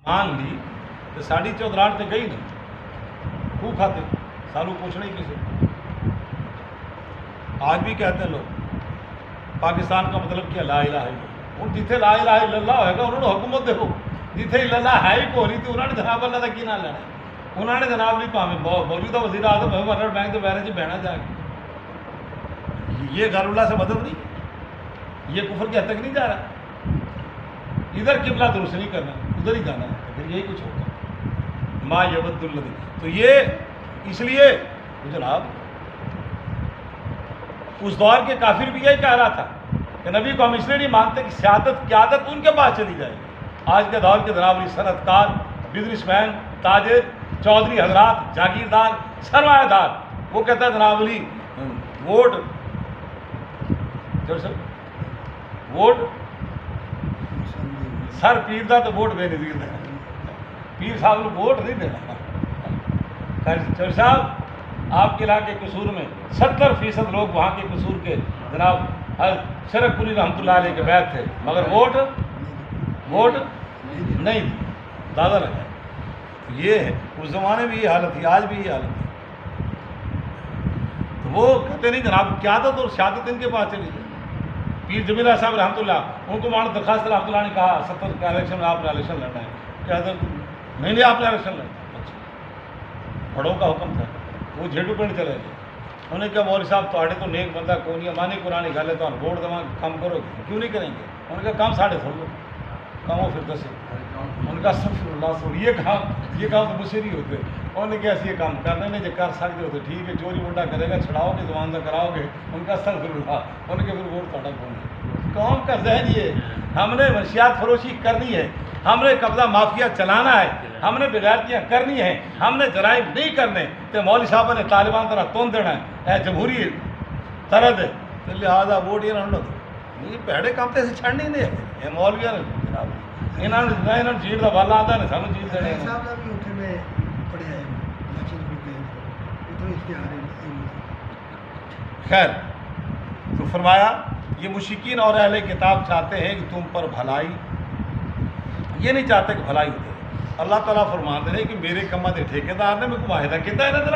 آن لی تو ساڑی چودراہٹ تے گئی نہیں خوب کھاتے سانو پوچھنا ہی کسی. آج بھی کہتے ہیں لوگ پاکستان کا مطلب کیا لا الہ الا اللہ. ہوں جتنے لا الہ الا اللہ ہوئے گا انہوں نے حکومت دیکھو جتنے اللہ ہے ہی کو نہیں تو انہوں نے جناب اللہ کا کی نہ لینا. انہوں نے جناب نہیں پاویں موجودہ وزیر اعظم ہے ورلڈ بینک کے بہرے سے بہنا جا کے یہ غیر اللہ سے مدد نہیں, یہ کفر کی حد تک نہیں جا رہا. ادھر قبلہ درست نہیں کرنا, ادھر ہی جانا ہے, پھر یہی کچھ ہوگا. ما یود الذی, تو یہ اس لیے جناب اس دور کے کافر بھی یہی کہہ رہا تھا کہ نبی کو ہم اس لیے نہیں مانتے کہ سیادت قیادت ان کے پاس چلی جائے. آج کے دور کے جناب صنعت کار, بزنس مین, تاجر, چودھری حضرات, جاگیردار, سرمایہ دار, وہ کہتا ہے جناب علی ووٹ ووٹ سر پیر دا تو ووٹ بے نظیر دا, پیر صاحب نے ووٹ نہیں دینا. چور صاحب آپ کے علاقے قصور میں 70% لوگ وہاں کے قصور کے جناب شرف پوری رحمۃ اللہ علیہ کے بیت تھے, مگر ووٹ نہیں دی. دادا لگا یہ ہے, اس زمانے میں یہ حالت تھی, آج بھی یہ حالت ہے. تو وہ کہتے نہیں جناب قیادت اور سیادت ان کے پاس چلی جائے. پیر جمیلہ صاحب رحمۃ اللہ ان کو مان درخواست رحمۃ اللہ نے کہا 70 کے الیکشن میں آپ نے الیکشن لڑنا ہے, کہتے نہیں آپ نے الیکشن لڑنا. اچھا بڑوں کا حکم تھا, وہ جھیٹو پنڈ چلے گئے. انہوں نے کہا مولوی صاحب تو تو نیک بندہ کون نہیں, مانی قرآن گل ہے تو ووٹ دوا کام کرو, کیوں نہیں کریں گے. انہوں نے کہا کام ساڑھے تھوڑ لو کام ہو پھر دسے. ان کا استغفر اللہ سو یہ کام تو مجھ سے نہیں ہوتے. انہوں نے کہا ایسے یہ کام کرنے نہیں جو کر سکتے ہو تو ٹھیک ہے, چوری منڈا کرے گا چھڑاؤ گے زبان کا کراؤ گے. ان کا استغفر اللہ. انہوں نے کہا پھر ووٹ تھوڑا کون ہے. قوم کا ذہن یہ ہم نے منشیات فروشی کرنی ہے, ہم نے قبضہ مافیا چلانا ہے, ہم نے بغیرتیاں کرنی ہیں, ہم نے جرائم نہیں کرنے. تو مولوی صاحب نے طالبان طرح تون دینا ہے, جمہوری طرح دے, تو لہٰذا ووٹ یہ نہ یہ پیڑے کام تو ایسے چھڑنے ہی نہیں ہے. یہ مولویا نے جناب انہوں نے جیڑ کا والا آتا ہے سانو جیڑ دینے. خیر تو فرمایا یہ مشرکین اور اہل کتاب چاہتے ہیں کہ تم پر بھلائی, یہ نہیں چاہتے کہ بھلائی ہوتے. اللہ تعالیٰ فرماتے ہیں کہ میرے کمت ٹھیکے دار نے میرے کو معاہدہ کیا ہے نظر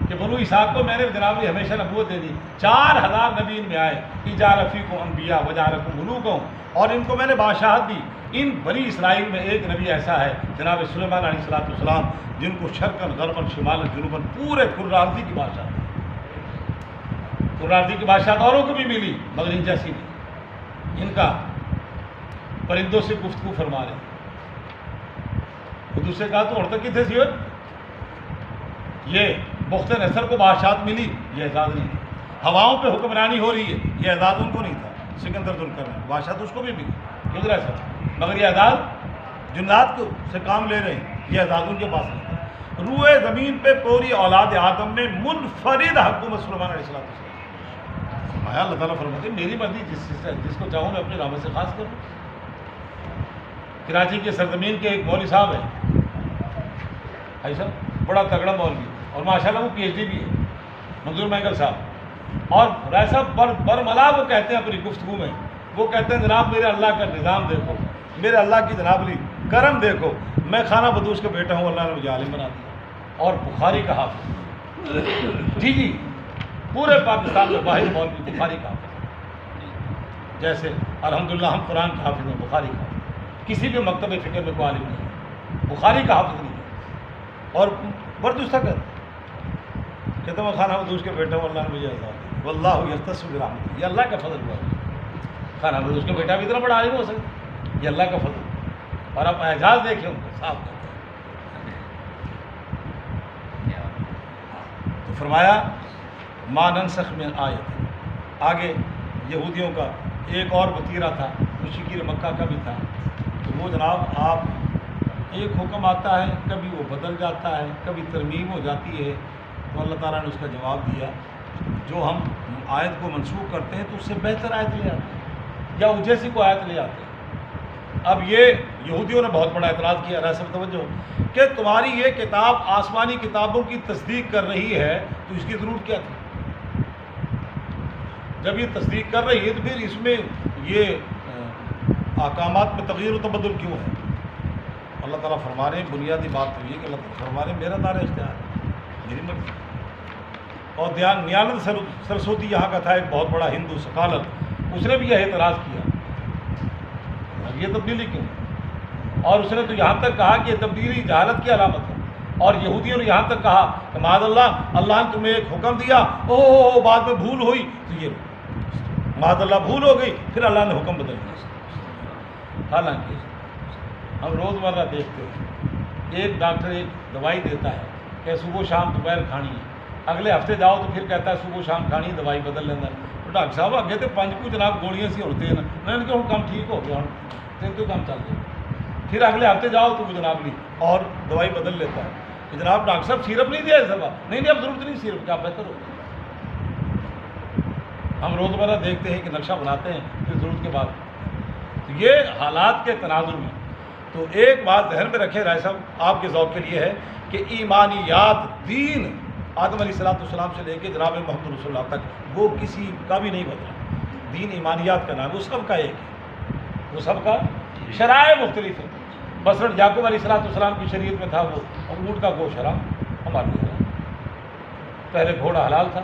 کہ بنو اسحاق کو میں نے جناب ہمیشہ نبوت دے دی. 4000 نبی ان میں آئے, اجعل فیکم انبیاء وجعلکم ملوکا, اور ان کو میں نے بادشاہت دی. ان بنی اسرائیل میں ایک نبی ایسا ہے جناب سلیمان علیہ السلام جن کو شرقاً غرباً شمالاً جنوباً پورے کرارضی کی بادشاہت, کرارضی کی بادشاہت اوروں کو بھی ملی مگر ان جیسی نہیں. ان کا پرندوں سے گفتگو فرما رہے. دوسرے کہا تو عورتیں کتنے سی ہو, یہ بخت نصر کو بادشاہت ملی, یہ اعزاز نہیں تھا. ہواؤں پہ حکمرانی ہو رہی ہے, یہ اعزاز ان کو نہیں تھا. سکندر ذوالقرنین بادشاہت اس کو بھی ملی, کدھر ایسا, مگر یہ اعزاز جنات کو سے کام لے رہے ہیں, یہ اعزاز ان کے پاس نہیں تھا. روئے زمین پہ پوری اولاد آدم میں منفرد حکومت سلیمان علیہ السلام. فرمایا اللہ تعالیٰ فرماتے میری مرضی, جس کو چاہوں میں اپنی رحمت سے خاص کروں. کراچی کے سرزمین کے ایک مولوی صاحب ہیں, بھائی صاحب بڑا تگڑا مولوی, اور ماشاءاللہ وہ PhD بھی ہے, منظور مینگل صاحب. اور رائے صاحب برملا وہ کہتے ہیں اپنی گفتگو میں, وہ کہتے ہیں جناب میرے اللہ کا نظام دیکھو, میرے اللہ کی جناب علی کرم دیکھو, میں خانہ بدوش کا بیٹا ہوں, اللہ نے مجھے عالم بنا دیا اور بخاری کا حافظ. جی پورے پاکستان میں واحد مولوی بخاری کا حافظ. جیسے الحمدللہ ہم قرآن کے حافظ ہیں, بخاری کا حافظ. کسی بھی مکتب فکر میں کوئی عالم نہیں ہے, بخاری کا حافظ نہیں ہے. اور بردوستہ کہتے میں خانہ بدوش کے بیٹا ہوں, اللہ نے مجھے عطا دیا. واللہ یختص برحمتہ, یہ اللہ کا فضل ہوا. خانہ بدوش کے بیٹا بھی اتنا بڑا عالم ہو سکتا, یہ اللہ کا فضل. اور آپ اعجاز دیکھیں ان کو صاف کرتے ہیں. تو فرمایا ما ننسخ من آیت. آگے یہودیوں کا ایک اور وتیرہ تھا, مشرکین مکہ کا بھی تھا. تو وہ جناب آپ ایک حکم آتا ہے, کبھی وہ بدل جاتا ہے, کبھی ترمیم ہو جاتی ہے. تو اللہ تعالیٰ نے اس کا جواب دیا, جو ہم آیت کو منسوخ کرتے ہیں تو اس سے بہتر آیت لے آتے ہیں یا اس جیسی کو آیت لے آتے ہیں. اب یہ یہودیوں نے بہت بڑا اعتراض کیا, رہا سب توجہ, کہ تمہاری یہ کتاب آسمانی کتابوں کی تصدیق کر رہی ہے تو اس کی ضرورت کیا تھی؟ جب یہ تصدیق کر رہی ہے تو پھر اس میں یہ احکامات میں تغیر و تبدل کیوں ہے؟ اللہ تعالیٰ فرما رہے ہیں بنیادی بات تو یہ کہ اللہ تعالیٰ فرما رہے ہیں میرا دار اختیار ہے، میری مرضی۔ اور نیالند سرسوتی یہاں کا تھا ایک بہت بڑا ہندو سکالر، اس نے بھی یہ اعتراض کیا یہ تبدیلی کیوں، اور اس نے تو یہاں تک کہا کہ یہ تبدیلی جہالت کی علامت ہے، اور یہودیوں نے یہاں تک کہا کہ معاذ اللہ نے تمہیں ایک حکم دیا او بعد میں بھول ہوئی تو یہ معاذ اللہ بھول ہو گئی، پھر اللہ نے حکم بدل دیا۔ حالانکہ ہم روزمرہ دیکھتے ہیں ایک ڈاکٹر ایک دوائی دیتا ہے کہ صبح شام دوپہر کھانی ہے، اگلے ہفتے جاؤ تو پھر کہتا ہے صبح شام کھانی ہے، دوائی بدل لینا ہے۔ تو ڈاکٹر صاحب آگے تو 5 کو جناب گولیاں سی ہوتے ہیں نا، میں نے کہا کام ٹھیک ہو گیا ہوں تو کام چل گیا، پھر اگلے ہفتے جاؤ تو وہ جناب لی اور دوائی بدل لیتا ہے کہ جناب ڈاکٹر صاحب سیرپ نہیں دیا ہے سب، نہیں اب ضرورت نہیں سیرپ کیا بہتر ہوگا۔ ہم روزمرہ دیکھتے ہیں کہ نقشہ بناتے ہیں پھر ضرورت کے بعد، تو یہ حالات کے تناظر میں تو ایک بات ذہن میں رکھے رائے صاحب آپ کے ذوق کے لیے ہے کہ ایمانیات دین آدم علیہ السلام سے لے کے جناب محمد رسول اللہ تک وہ کسی کا بھی نہیں بدلا، دین ایمانیات کا نام وہ سب کا ایک ہے، وہ سب کا شرائع مختلف ہے۔ مثلاً یعقوب علیہ السلام کی شریعت میں تھا وہ اونٹ کا گوشت حرام، ہمارے لیے حرام، پہلے گھوڑا حلال تھا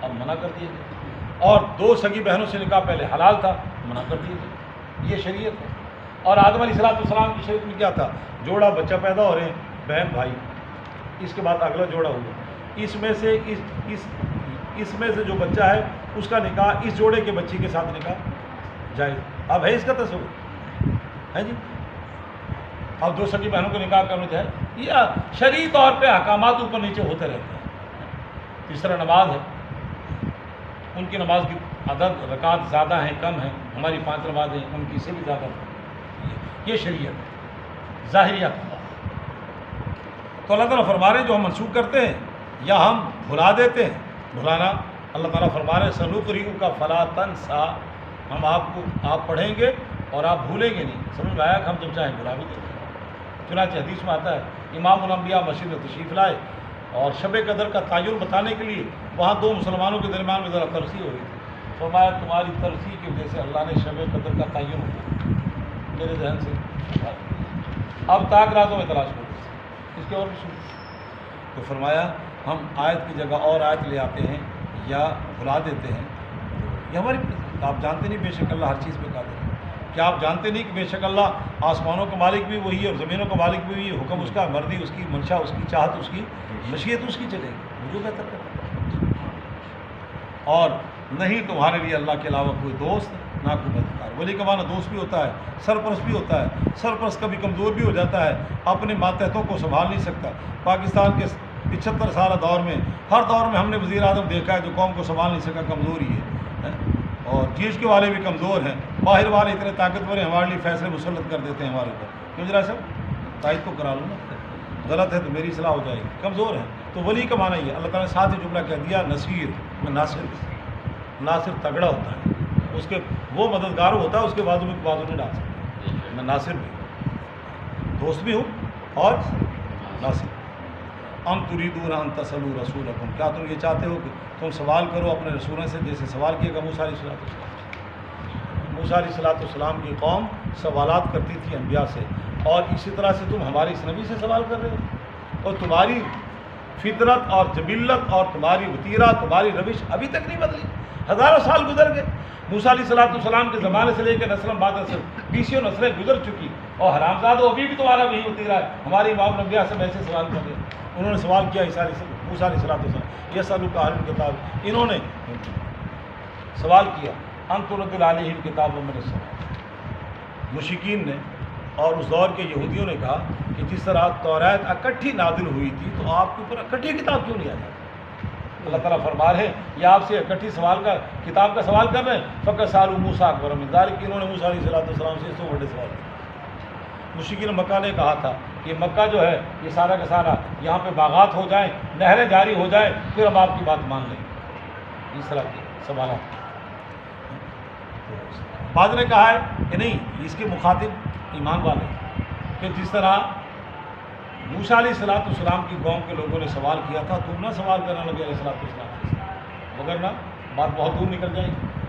اب منع کر دیا گیا، اور 2 سگی بہنوں سے نکاح پہلے حلال تھا منع کر دیا گیا، یہ شریعت ہے۔ اور آدم علیہ السلام کی شریعت میں کیا تھا، جوڑا بچہ پیدا ہو رہے ہیں بہن بھائی، اس کے بعد اگلا جوڑا ہوگا، اس میں سے جو بچہ ہے اس کا نکاح اس جوڑے کے بچی کے ساتھ نکاح جائز، اب ہے اس کا تصور ہے جی، اب 2 سگی بہنوں کو نکاح کرنا چاہے، یہ شرعی طور پہ احکامات اوپر نیچے ہوتے رہتے ہیں۔ تیسرا نماز ہے، ان کی نماز کی عدد رکعت زیادہ ہیں کم ہیں، ہماری 5 نمازیں ان کی سے بھی زیادہ ہیں، یہ شریعت ہے ظاہریات کا۔ تو اللہ تعالیٰ فرما رہے ہیں جو ہم منسوخ کرتے ہیں یا ہم بھلا دیتے ہیں، بھلانا اللہ تعالیٰ فرما رہے ہیں سنقرئک کا فلا تنسا، ہم آپ پڑھیں گے اور آپ بھولیں گے نہیں، سمجھ میں آیا کہ ہم جب چاہیں بھلا بھی دیں گے۔ چنانچہ حدیث میں آتا ہے امام الانبیاء مسجد میں تشریف لائے اور شب قدر کا تعین بتانے کے لیے وہاں 2 مسلمانوں کے درمیان میں ذرا ترسی ہو رہی تھی، فرمایا تمہاری ترسی کی وجہ سے اللہ نے شب قدر کا تعین ہو میرے ذہن سے اب تاک راتوں میں تلاش کرو اس کے اور بھی سن، تو فرمایا ہم آیت کی جگہ اور آیت لے آتے ہیں یا بھلا دیتے ہیں، یہ ہماری آپ جانتے نہیں بے شک اللہ ہر چیز پہ قادر ہے، کیا آپ جانتے نہیں کہ بے شک اللہ آسمانوں کا مالک بھی وہی ہے اور زمینوں کا مالک بھی وہی ہے، حکم اس کا، مرضی اس کی، منشا اس کی، چاہت اس کی، مشیت اس کی چلے گی، مجھے بہتر کرتا ہے۔ اور نہیں تمہارے لیے اللہ کے علاوہ کوئی دوست نہ کوئی مددگار، ولی کا معنی دوست بھی ہوتا ہے، سرپرست بھی ہوتا ہے، سرپرست کبھی کمزور بھی ہو جاتا ہے، اپنے ماتحتوں کو سنبھال نہیں سکتا۔ پاکستان کے 75 سالہ دور میں ہر دور میں ہم نے وزیر اعظم دیکھا ہے جو قوم کو سنبھال نہیں سکا، کمزور ہی ہے، اور جیش کے والے بھی کمزور ہیں، باہر والے اتنے طاقتور ہیں ہمارے لیے فیصلے مسلط کر دیتے ہیں ہمارے اوپر، کیوں ذرا صاحب تائید تو کرا لوں نا، غلط ہے تو میری اصلاح ہو جائے گی، کمزور ہے تو ولی کا معنی یہ اللہ تعالیٰ نے ساتھ ہی جملہ کہہ دیا نصیر، میں ناصر تگڑا ہوتا ہے، اس کے وہ مددگار ہوتا ہے اس کے بازو میں بازو نہیں ڈال سکتا، میں ناصر بھی دوست بھی ہوں اور ناصر۔ ام تریدون ان تسألوا رسولکم، کیا تم یہ چاہتے ہو کہ تم سوال کرو اپنے رسولوں سے جیسے سوال کیا گا موسیٰ علیہ السلام، موسیٰ علیہ السلام کی قوم سوالات کرتی تھی انبیاء سے، اور اسی طرح سے تم ہماری اس نبی سے سوال کر رہے ہو، اور تمہاری فطرت اور جبلت اور تمہاری وطیرہ تمہاری روش ابھی تک نہیں بدلی، ہزاروں سال گزر گئے، موسیٰ علیہ السلام کے زمانے سے لے کے نسل بعد نسل 20 نسلیں گزر چکی، اور حرامزادو ابھی بھی تمہارا وہی وطیرہ ہے، ہماری امام الانبیاء سے ویسے سوال کر رہے ہیں۔ انہوں نے سوال کیا موسیٰ علیہ السلام، یسألک اہل الکتاب، انہوں نے سوال کیا ان تنزل علیہم کتاب من السماء، مشرکین نے اور اس دور کے یہودیوں نے کہا کہ جس طرح توریت اکٹھی نازل ہوئی تھی تو آپ کے اوپر اکٹھی کتاب کیوں نہیں آ جاتی؟ اللہ تعالیٰ فرما رہے ہیں یہ آپ سے اکٹھی کتاب کا سوال کر رہے ہیں، فقط سألوا موسیٰ اکبر من ذلک، انہوں نے موسیٰ علیہ السلام سے اس سے بڑے سوال کیے۔ مشرکین مکہ نے کہا تھا کہ مکہ جو ہے یہ سارا کا سارا یہاں پہ باغات ہو جائیں، نہریں جاری ہو جائیں، پھر ہم آپ کی بات مان لیں گے، اس طرح کے سوالات۔ بعض نے کہا ہے کہ نہیں اس کے مخاطب ایمان والے، کہ جس طرح موسیٰ علیہ السلام کی قوم کے لوگوں نے سوال کیا تھا تم نہ سوال کرنا نبی علیہ السلام سے، مگر نہ بات بہت دور نکل جائے گی۔